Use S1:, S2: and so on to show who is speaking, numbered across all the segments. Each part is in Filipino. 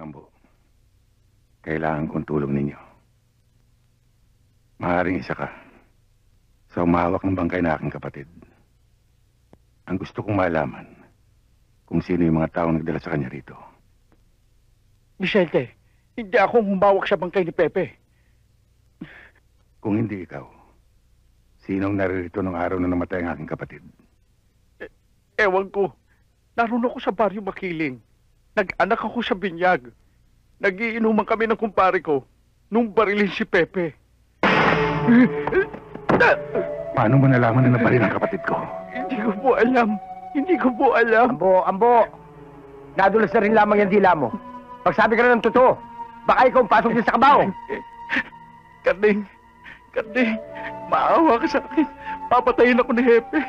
S1: Ambo. Kailangan kong tulong ninyo. Maaaring isa ka sa umahawak ng bangkay na aking kapatid. Ang gusto kong malaman kung sino yung mga taong nagdala sa kanya rito.
S2: Vicente, hindi ako humawak sa bangkay ni Pepe.
S1: Kung hindi ikaw, sinong naririto nung araw na namatay ang aking kapatid?
S2: Ewan ko. Naroon ako sa baryo Makiling. Nag-anak ako sa binyag. Nagiinuman kami ng kumpare ko nung barilin si Pepe.
S1: Paano mo nalaman na nabaril ang kapatid ko?
S2: Hindi ko po alam. Hindi ko po alam.
S3: Ambo! Nadulas na rin lamang yung dila mo. Pagsabi ka na ng totoo, baka ikaw ang pasok din sa kabaw.
S2: Karding, maawa ka sa akin. Papatayin ako ni Hepe.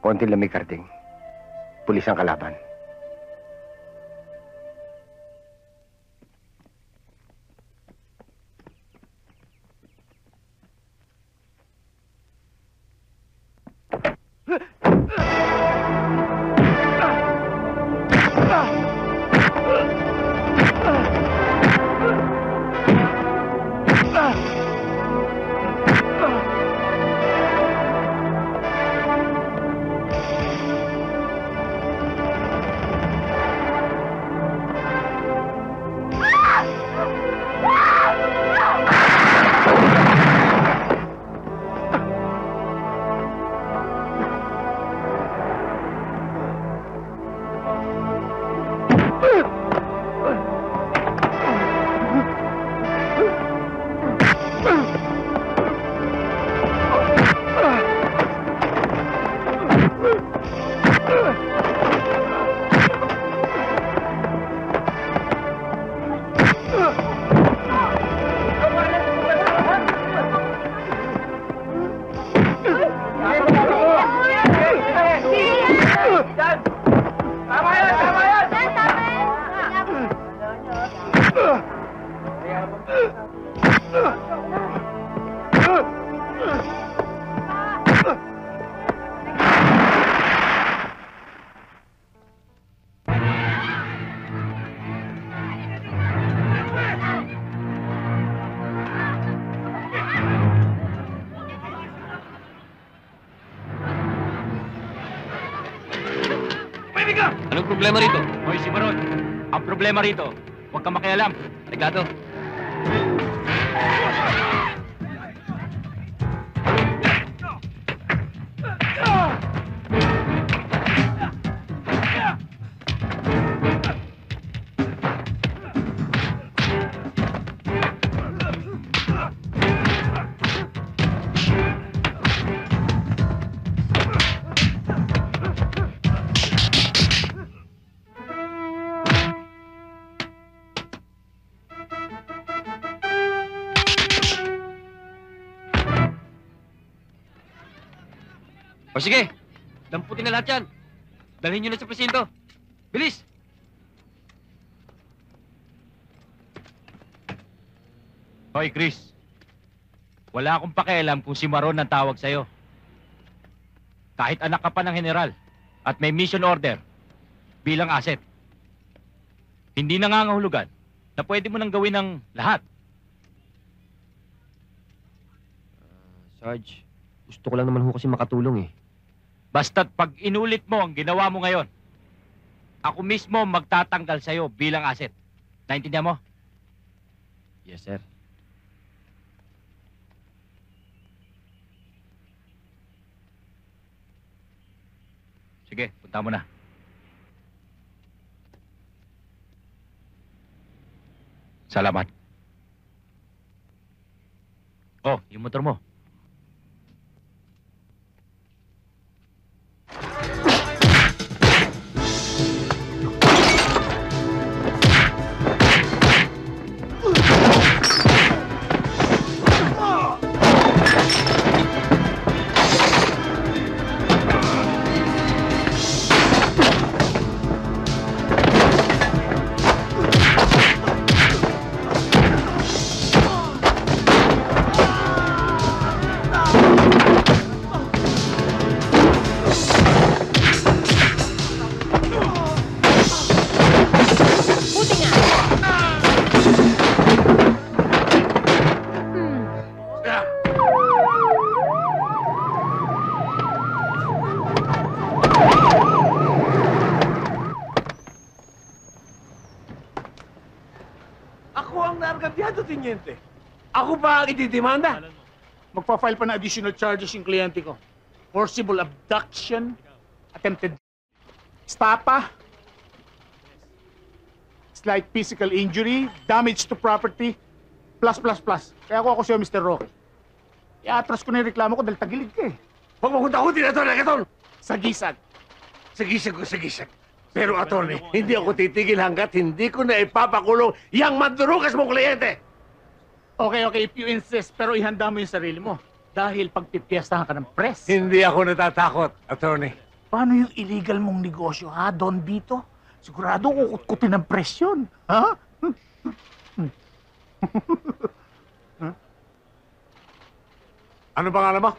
S3: Konting lamig, Karding. Pulis ang kalaban.
S4: Anong problema rito? Hoy, si Baron. Ang problema rito, huwag kang makialam. Reglado. O sige, damputin na lahat yan. Dalhin nyo na sa presinto. Bilis! Hoy, Chris. Wala akong pakialam kung si Maron ang tawag sa'yo. Kahit anak ka pa ng general at may mission order bilang asset. Hindi nangangahulugan na pwede mo nang gawin ng lahat.
S5: Sarge, gusto ko lang naman ho kasi makatulong eh.
S4: Basta't pag inulit mo ang ginawa mo ngayon, ako mismo magtatanggal sa'yo bilang asset. Naintindihan mo?
S5: Yes, sir.
S4: Sige, punta mo na. Salamat. Oh, yung motor mo.
S6: Tiniente? Ako pa ang itidemanda?
S7: Magpa-file pa ng additional charges yung kliyente ko. Forcible abduction, attempted estafa, slight physical injury, damage to property, plus. Kaya ako sa'yo, Mr. Roque. I-atras ko na yung reklamo ko dahil tagilid ka eh.
S6: Huwag mo kong takutin, Atty.
S7: Sagisag.
S6: Sagisag. Pero, Atty., hindi ako titigil hanggat hindi ko na ipapakulong yang mandurugas mong kliyente.
S7: Okay, if you insist, pero ihanda mo yung sarili mo. Dahil pagpipiestahan ka ng press.
S6: Hindi ako natatakot, Atty.
S7: Paano yung illegal mong negosyo, ha, Don Vito? Sigurado kukutkutin ng press yun, ha?
S6: Ano pangalan mo?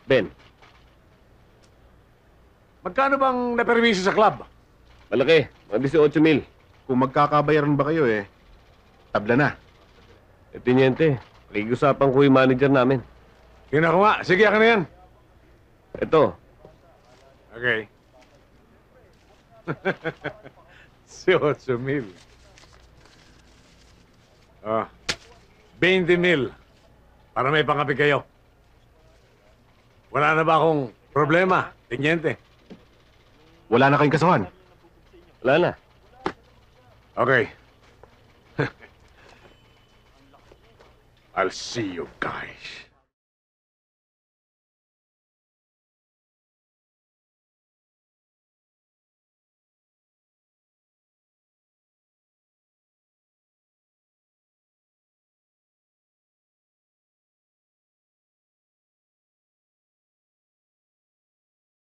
S8: Ben,
S6: Magkano bang napermiso sa club?
S8: malaki. Mga 18,000.
S1: Kung magkakabayaran ba kayo tabla na.
S8: Eh, Tiniente, pag-usapan ko yung manager namin.
S6: Yun ako nga. Sige, akin na yan.
S8: Ito,
S6: Okay. 18,000. Ah, 20,000. Para may pangapi kayo. Wala na ba akong problema, Tiniente?
S1: Wala na kayong kasuhan.
S8: wala na.
S6: Okay. I'll see you guys.